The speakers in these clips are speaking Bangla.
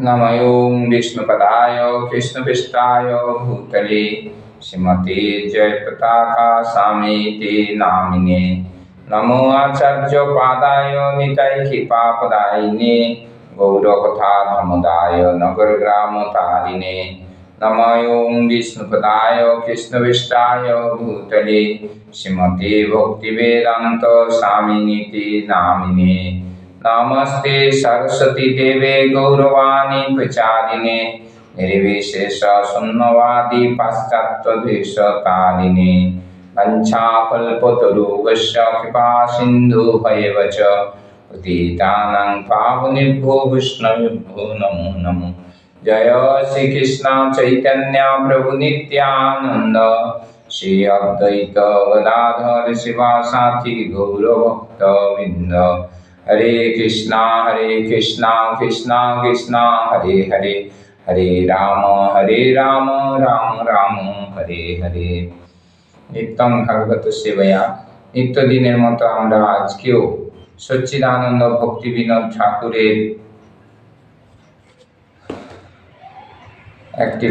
नमो विष्णुपदाय कृष्णपृष्ठाय भूतले श्रीमते जयपताका स्वामीति नामिने। नमो आचार्यपादाय नितायखिलपदायिने गौरकथा धमदाय नगरग्रामतारिणे। नमो विष्णुपदाय कृष्णपृष्ठाय भूतले श्रीमते भक्तिवेदान्त स्वामिनीति नामिने। नमस्ते सरस्वती देवे गौरवाणी प्रचारिणे निर्विशेष शून्यवादी पाश्चात्यदेशतारिणे। वंशाकल्पतरुभ्यश्च कृपा सिन्धुभ्येव च पतितानां पावनेभ्यो वैष्णवेभ्यो नमो नमः। जय श्री कृष्ण चैतन्य प्रभु नित्यानंद श्री अद्वैत गदाधर शिवासादि गौरभक्तवृंद। हरे कृष्णा कृष्णा कृष्णा हरे हरे, हरे राम राम राम हरे हरे। नित्यं भागवत सेवया नित्यदिনের মতো আমরা আজকেও সচ্চিদানন্দ ভক্তি বিনোদ ঠাকুরের একটি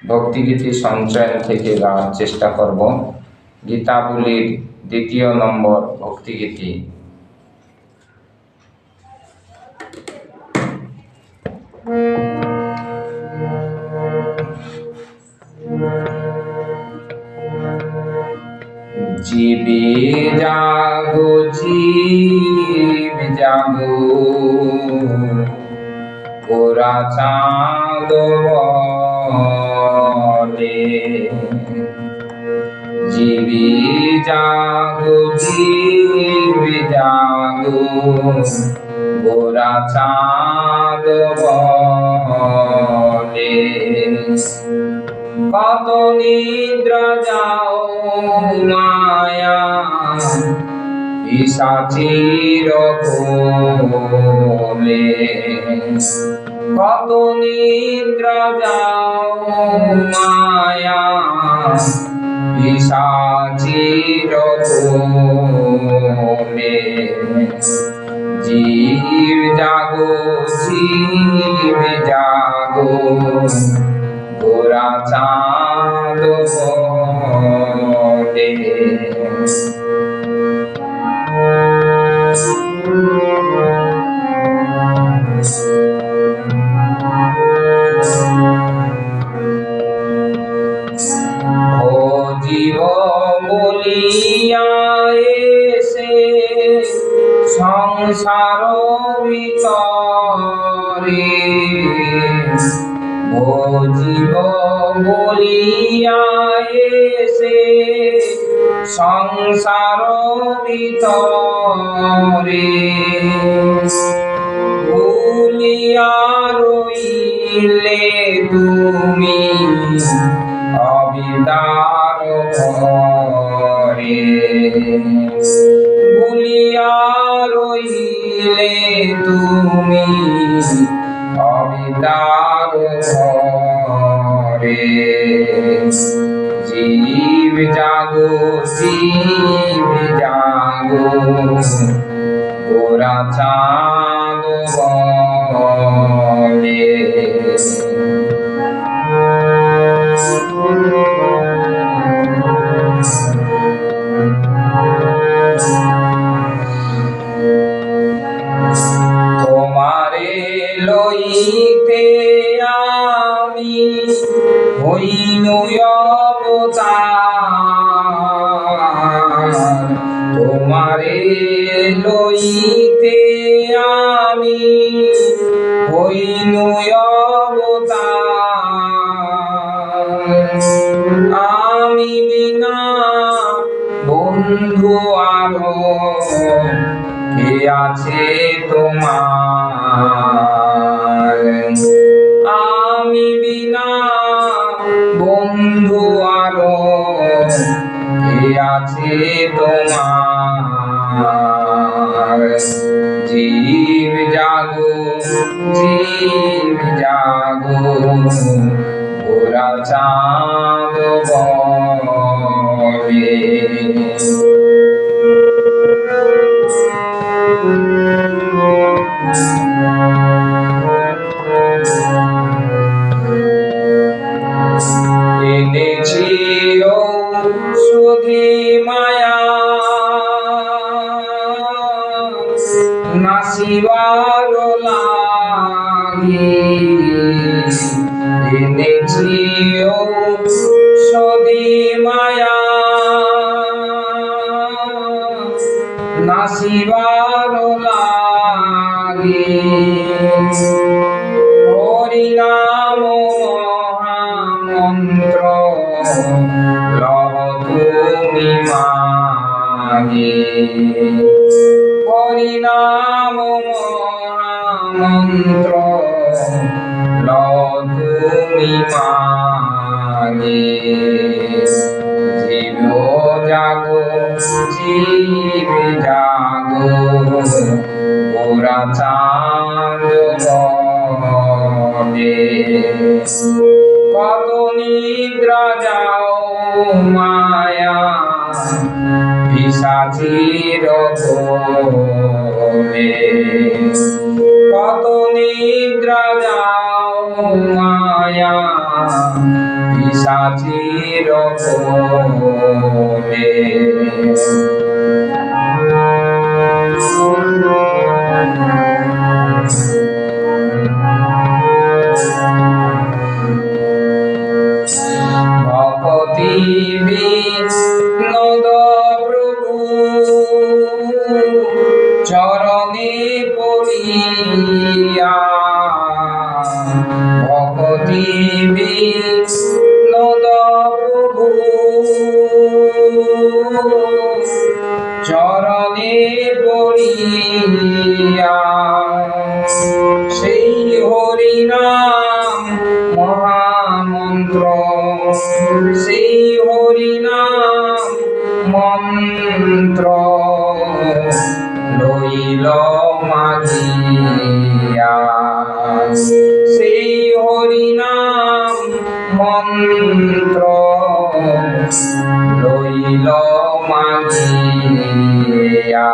ভক্তিগীতি সঞ্চয়ন থেকে গাওয়ার চেষ্টা করব। গীতাবলীর দ্বিতীয় নম্বর ভক্তিগীতি। জীবে জাগো জীব জাগো ওরা চাঁদ বলে। জীবে জাগো জীব জাগো ওরা চাঁদ বলে। কত নিদ্রা যাও মায়া পিশাচীর কোলে। কত নিদ্রা যাও মায়া পিশাচীর কোলে। জীব জাগো জীব জাগো ওরা চাঁদ বলে। ও জীব বলিয়া এসে সংসার ভিতরে। ও জীব বলিয়া এসে সংসার ভিতরে। ভুলিয়া রইলে তুমি অবিদ্যার ঘরে। ভুলিয়া রইলে তুমি অবিদ্যার ঘরে। জীব জাগো জীব জাগো ওরা চাঁদ বলে। তোমারে লইতে আমি হইনু অবতার। তোমারে লইতে আমি হইনু অবতার। আমি বিনা বন্ধু আরো কে আছে তোমার। আমি বিনা বন্ধু আরো কে আছে তোমার। জীব জাগো জীব জাগো ওরা চাঁদ বলে। Thank you. নাসিবার লাগি এনেছি ঔষধি মায়া, নাসিবার লাগি হরিনাম মহামন্ত্র লহ তুমি মাগে। হরিনাম মহামন্ত্র লহ তুমি মাগে। জীব জাগো জীব জাগো গোরা চাঁদ বটে। কত নিদ্রা যাও মায়া পিশাচীর কোলে, কত নিদ্রা যাও মায়া পিশাচীর কোলে। ভক্তি বিনোদ প্রভু চরণে পড়িয়া, ভক্তি বিনোদ প্রভু চরণে পড়িয়া, সেই হরিনাম মহামন্ত্র, সেই হরিনাম মন্ত্র লইল মাগিয়া, সেই হরিনাম মন্ত্র লইল মাগিয়া।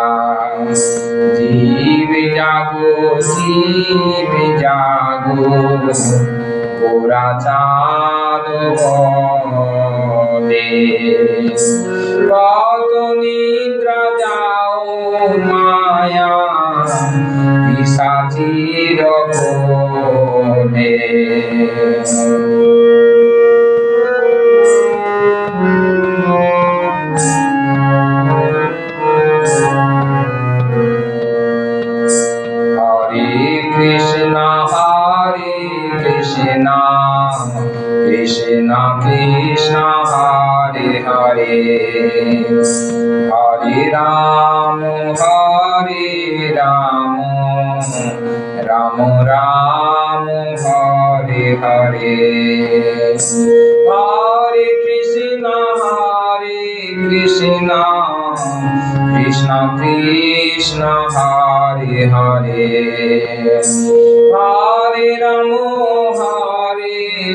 জীব জাগো জীব জাগো গোরা চাঁদ বটে। কত নিদ্রা যাও মায়া পিশাচীর কোলে। কৃষ্ণ কৃষ্ণ কৃষ্ণ হরে হরে, হরে রাম রাম রাম হরে হরে। হরে কৃষ্ণ কৃষ্ণ কৃষ্ণ হরে হরে, হরে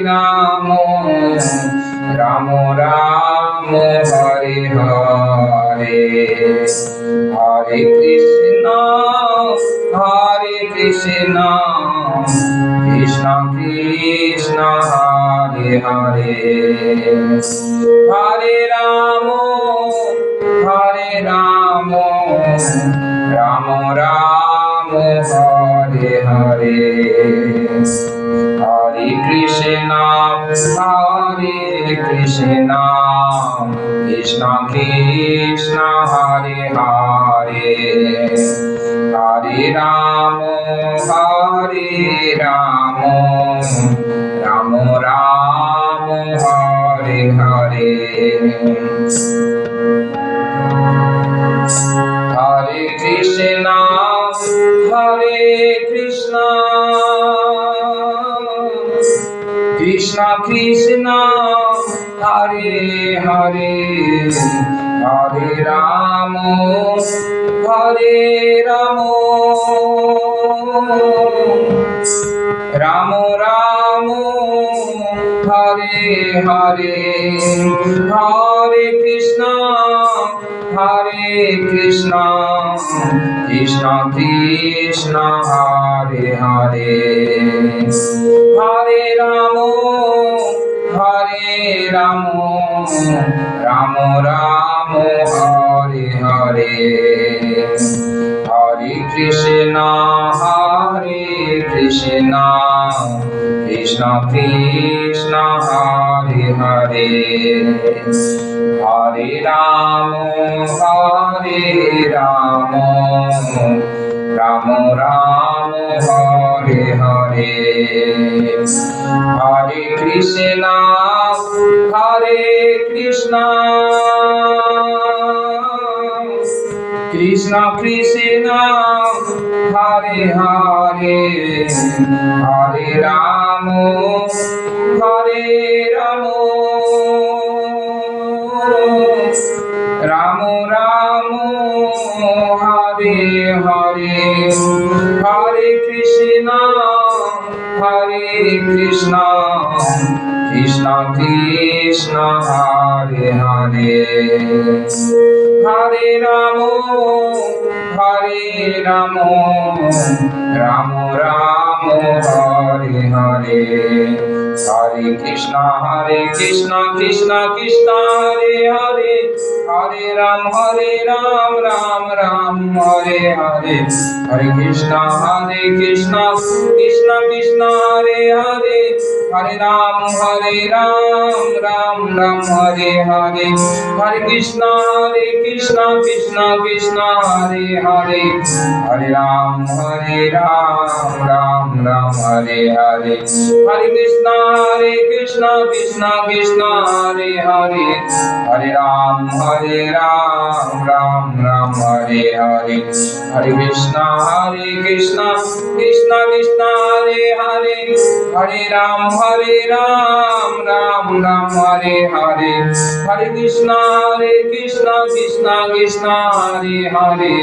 রাম রাম রাম হরে হরে। হরে কৃষ্ণ কৃষ্ণ কৃষ্ণ হরে হরে, হরে রাম রাম রাম হরে হরে। হরে কৃষ্ণ কৃষ্ণ কৃষ্ণ হরে হরে, হরে রাম রাম রাম হরে হরে। হরে কৃষ্ণ কৃষ্ণ কৃষ্ণ হরে হরে, হরে রাম রাম রাম হরে হরে। হরে কৃষ্ণ কৃষ্ণ কৃষ্ণ হরে হরে, হরে রাম রাম রাম হরে হরে। হরে কৃষ্ণ হরে কৃষ্ণ কৃষ্ণ কৃষ্ণ হরে হরে হরে রাম রাম রাম হরে হরে হরে কৃষ্ণ কৃষ্ণ কৃষ্ণ হরে হরে হরে রাম রাম রাম হরে হরে হরে কৃষ্ণ কৃষ্ণ কৃষ্ণ হরে হরে হরে রাম রাম রাম হরে হরে হরে কৃষ্ণ কৃষ্ণ কৃষ্ণ হরে হরে হরে রাম রাম রাম হরে হরে হরে কৃষ্ণ কৃষ্ণ কৃষ্ণ হরে হরে হরে রাম রাম রাম হরে হরে হরে কৃষ্ণ কৃষ্ণ কৃষ্ণ হরে হরে হরে রাম রাম রাম হরে হরে হরে কৃষ্ণ কৃষ্ণ কৃষ্ণ হরে হরে হরে রাম রাম রাম হরে হরে হরে কৃষ্ণ কৃষ্ণ কৃষ্ণ হরে হরে হরে রাম রাম রাম হরে হরে হরে কৃষ্ণ কৃষ্ণ কৃষ্ণ হরে হরে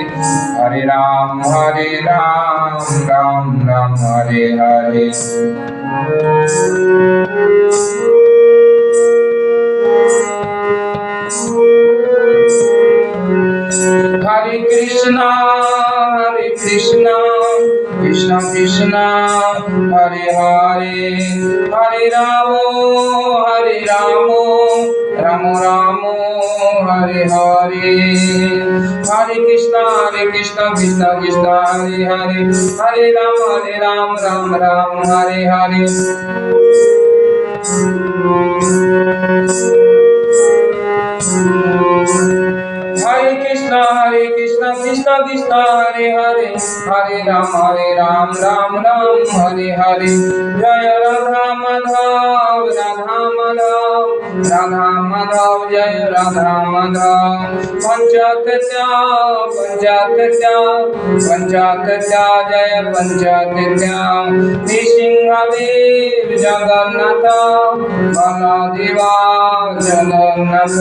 হরে রাম রাম রাম হরে হরে হরে কৃষ্ণ কৃষ্ণ কৃষ্ণ হরে হরে হরে রাম রাম রাম হরে হরে হরে কৃষ্ণ কৃষ্ণ কৃষ্ণ হরে হরে হরে রাম রাম রাম হরে হরে হরে কৃষ্ণ কৃষ্ণ কৃষ্ণ হরে হরে হরে রাম রাম রাম হরে হরে জয় রাধা মাধব জয় রাধা মাধব পঞ্চাত্য জয় পঞ্চাত্য নৃসিংহদেব জগন্নাথ বলদেবা জগন্নাথ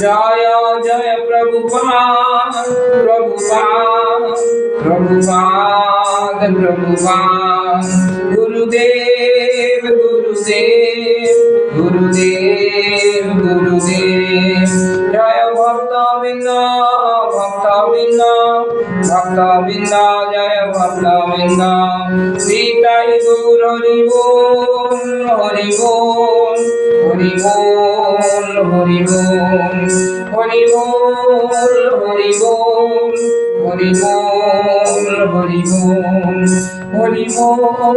জয় জয় প্রভুপাদ গুরুদেব জয় ভক্তবৃন্দ জয় ভক্তবৃন্দ নিতাই গৌর হরি বল হরি বল হরি বল হরি বল হরি বল হরি বল হরি বল হরি বল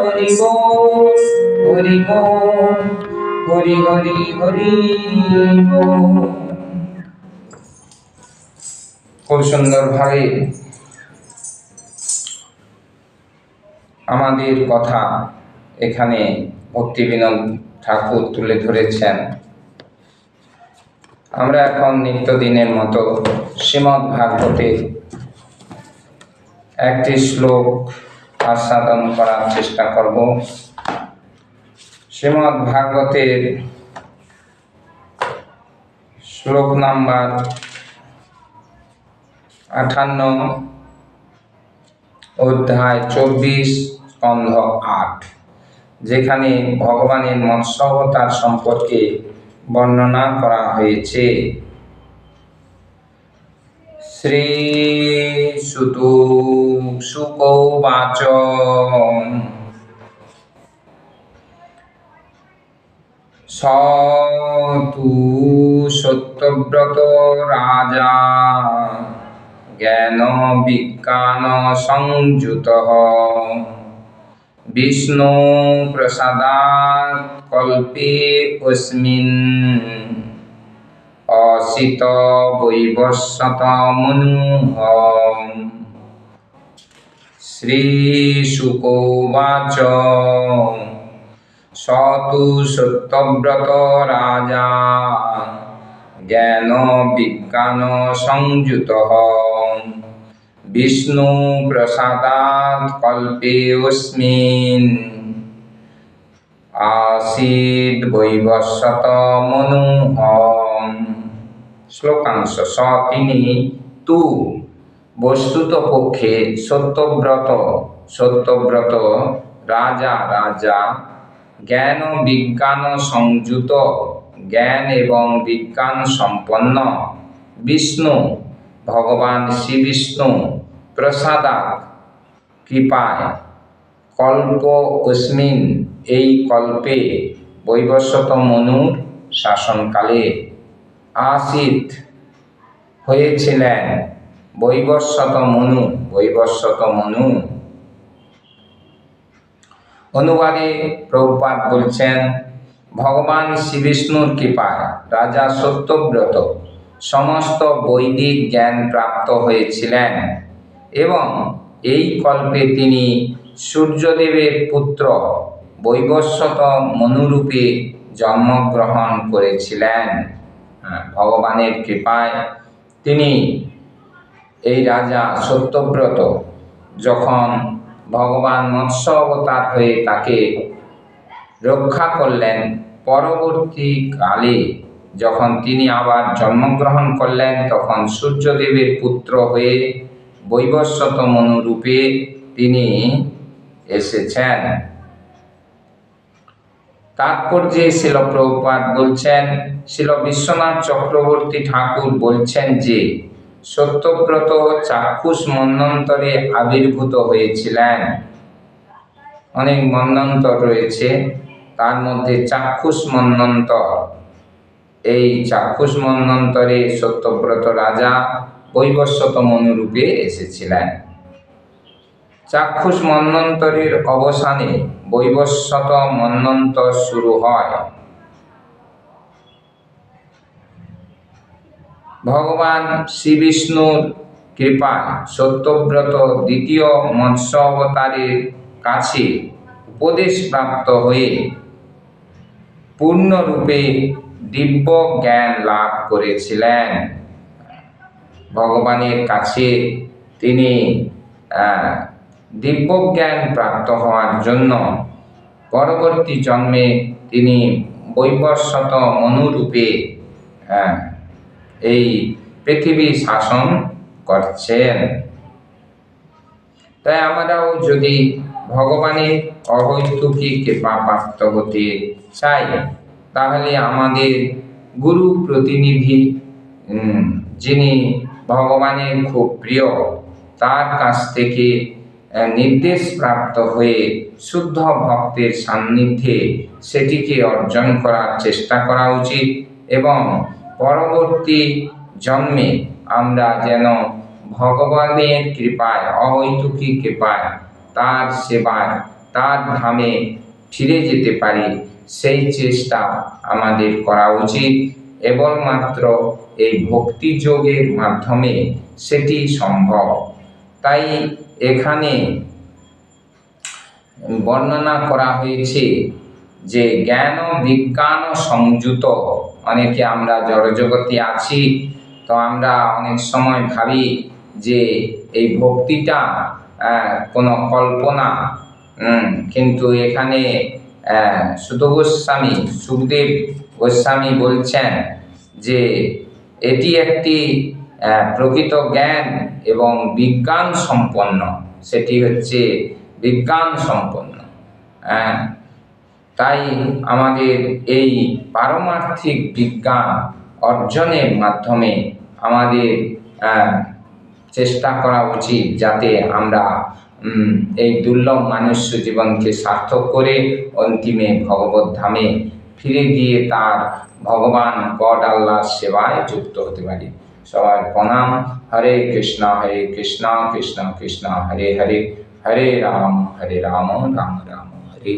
হরি বল হরি বল হরি হরি হরি বল। খুব সুন্দরভাবে আমাদের কথা এখানে ভক্তিবিনোদ ঠাকুর তুলে ধরেছেন। আমরা এখন নিত্যদিনের মতো শ্রীমদ্ ভাগবতের একটি শ্লোক আস্বাদন করার চেষ্টা করব। শ্রীমদ্ ভাগবতের শ্লোক নাম্বার 58, অধ্যায় 24, স্কন্ধ 8, যেখানে ভগবানের মৎস্য অবতার সম্পর্কে বর্ণনা করা হয়েছে। শ্রী সুত শুক উবাচ তু সত্যব্রত রাজা জ্ঞান বিজ্ঞান সংযুতঃ বিষ্ণু প্রসাদাৎ কল্পে অস্মিন অসিত বৈবস্বত মনুঃ। শ্রীশুক উবাচ স তু সত্যব্রত রাজা জ্ঞান বিজ্ঞান সংযুতঃ বিষ্ণু প্রসাদাৎ কল্পে অস্মিন আসীদ বৈবস্বত মনুঃ। শ্লোকাংশ। স তিনি তু বস্তুত পক্ষে সত্যব্রত রাজা জ্ঞান বিজ্ঞান সংযুত জ্ঞান এবং বিজ্ঞান সম্পন্ন বিষ্ণু ভগবান শ্রী বিষ্ণু প্রসাদাৎ কৃপায় কল্প অস্মিন এই কল্পে বৈবস্বত মনুর শাসনকালে আসিত হয়েছিলেন বৈবস্বত মনু। অনুবাদে প্রভুপাদ বলছেন, ভগবান শ্রী বিষ্ণুর কৃপায় রাজা সত্যব্রত সমস্ত বৈদিক জ্ঞান প্রাপ্ত হয়েছিলেন এবং এই কল্পে তিনি সূর্যদেবের পুত্র বৈবস্বত মনুরূপে জন্মগ্রহণ করেছিলেন। ভগবানের কৃপায় তিনি এই রাজা সত্যব্রত যখন ভগবান মৎস্য অবতার হয়ে তাকে রক্ষা করলেন, পরবর্তীকালে যখন তিনি আবার জন্মগ্রহণ করলেন তখন সূর্যদেবের পুত্র হয়ে বৈবস্বত মনু রূপে তিনি এসেছেন। তাৎপর্যে শিল প্রভুপাদ বলছেন, শিল বিশ্বনাথ চক্রবর্তী ঠাকুর বলছেন যে সত্যব্রত চাক্ষুষ মন্বন্তরে আবির্ভূত হয়েছিলেন। অনেক মন্বন্তর রয়েছে, তার মধ্যে চাক্ষুষ মন্বন্তর। এই চাক্ষুষ মন্বন্তরে সত্যব্রত রাজা বৈবস্বত মনুরূপে এসেছিলেন। চাক্ষুষ মন্বন্তরের অবসানে বৈবস্বত মন্বন্তর শুরু হয়। ভগবান শ্রী বিষ্ণুর কৃপায় সত্যব্রত দ্বিতীয় মৎস্য অবতারের কাছে উপদেশ প্রাপ্ত হয়ে পূর্ণরূপে দিব্য জ্ঞান লাভ করেছিলেন। ভগবানের কাছে তিনি দিব্য জ্ঞান প্রাপ্ত হওয়ার জন্য পরবর্তী জন্মে তিনি বৈবস্বত মনুরূপে এই পৃথিবী শাসন করছেন। তাই আমরাও যদি ভগবানের অহৈতুকী কৃপা প্রাপ্ত হতে চাই, তাহলে আমাদের গুরু প্রতিনিধি যিনি ভগবানের খুব প্রিয়, তার কাছ থেকে নির্দেশ প্রাপ্ত হয়ে শুদ্ধ ভক্তের সান্নিধ্যে সেটিকে অর্জন করার চেষ্টা করা উচিত এবং পরবর্তী জন্মে আমরা যেন ভগবানের কৃপায়, অহৈতুকী কৃপায়, তার সেবায়, তার ধামে ফিরে যেতে পারি, সেই চেষ্টা আমাদের করা উচিত। কেবলমাত্র এই ভক্তি যোগের মাধ্যমে সেটি সম্ভব। তাই এখানে বর্ণনা করা হয়েছে যে জ্ঞান বিজ্ঞান সংযুত। অনেকে আমরা জড়জগতে আছি, তো আমরা অনেক সময় ভাবি যে এই ভক্তিটা কোনো কল্পনা, কিন্তু এখানে সুখদেব গোস্বামী বলছেন যে এটি একটি প্রকৃত জ্ঞান এবং বিজ্ঞান সম্পন্ন, সেটি হচ্ছে বিজ্ঞান সম্পন্ন। তাই আমাদের এই পারমার্থিক বিজ্ঞান অর্জনের মাধ্যমে আমাদের চেষ্টা করা উচিত যাতে আমরা এই দুর্লভ মনুষ্য জীবনকে সার্থক করে অন্তিমে ভগবত ধামে ফিরে গিয়ে তার ভগবান গড আল্লাহর সেবায় যুক্ত হতে পারি। সবার প্রণাম। হরে কৃষ্ণ কৃষ্ণ কৃষ্ণ হরে হরে, হরে রাম রাম রাম হরে।